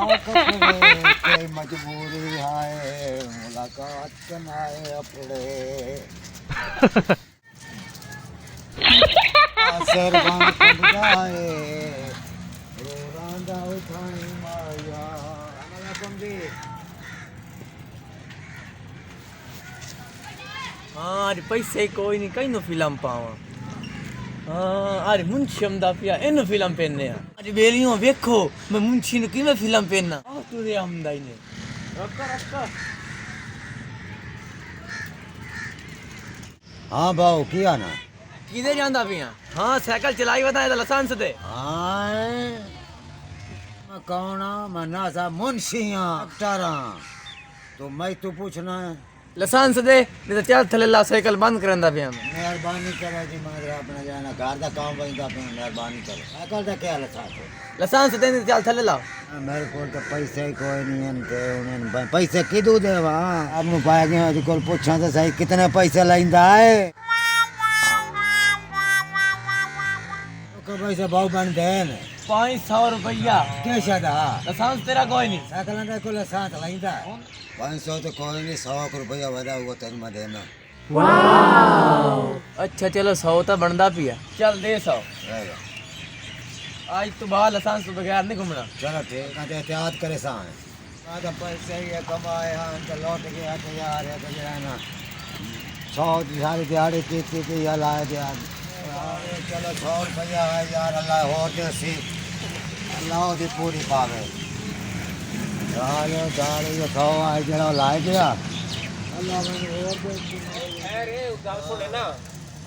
कोई मजबूरी है मुलाकात कनाए अपने असर बन जाए रोरांदा उठाई माया अनला कंदी हाँ अरे पैसे कोई नहीं कहीं नो फिल्म पावा हाँ अरे मुंशी हमदा पिया इन फिल्म पेने अरे बेलियों देखो मैं मुंशी ने किਵੇਂ फिल्म पेना आ तुरे हमदा ही ने रखा रखा हाँ बाऊ किया ना किधर जांदा पिया हाँ साइकिल चलाई वता है लाइसेंस दे हाँ मैं कौन हाँ मैं ना सा मुंशी हाँ डॉक्टर हाँ तो मैं तू पूछना है लाइसेंस दे नहीं तो चल थले ला साइकिल बंद करंदा पिया मैं मेहरबानी करो जी मगर अपना जाना घर का काम बनता पे मेहरबानी करो साइकिल का क्या लसा तो लाइसेंस दे नहीं तो चल थले ला मेरे को तो पैसे कोई नहीं है इनके उन्हें पैसे किदू दे वहाँ अब पाया गया जी को पूछा तो सही कितने पैसे लेंदा है तो पैसे बहुत बन दे 500 रुपया कैसा था लाइसेंस तेरा कोई नहीं साइकिल का को साथ लेंदा 500 तो कोई नहीं 100 रुपया बता वो तेरे में देना अच्छा चलो 100 तो बनदा पिया चल दे 100 रहेगा आज तो बाहर लाइसेंस तो बगैर नहीं घूमना चलो ठीक है एहतियात करे सान तो पैसे ये कमाए हैं तो लौट गया तो यार है तो जो है ना 100 सारी दिहाड़ी की या लाए दिया चलो 100 रुपया है यार अल्लाह हो दे सी अल्लाह दी पूरी पावे चालो ये 100 आए जरा लाए गया अल्लाह मैंने और दे अरे गल सुने ना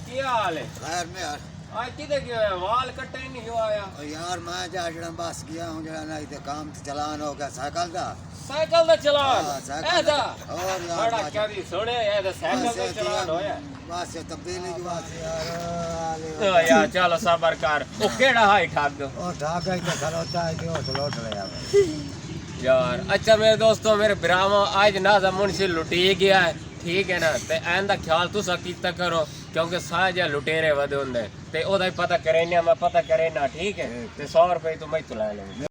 की हाल है खैर में यार आज किधर गया है वाल कट्टे ही नहीं आया और यार मैं जड़ा बस गया हूँ जरा ना इधर काम चलान हो गया साइकिल का साइकिल दा चलान हाँ, साइकिल ऐ दा और यार बड़ा बात- क्या दी सुने ये दा साइकिल दा चलान होया बस ये तब्दीली की बात है यार ओ यार चलो सबर कर ओ केड़ा हाई ठग और ढाका ही तो खलोता है कि वो लौट ले यार यार अच्छा मेरे दोस्तों मेरे ब्राह्मण आज ना मुंशी लुटी गया है ठीक है ना ते एंदा ख्याल तुसा कीता करो क्योंकि सारे लुटेरे वधे हुंदे ते ओदा ही पता करे ना मैं पता करे ना ठीक है ते 100 रुपए तो मैं तो ले लूंगा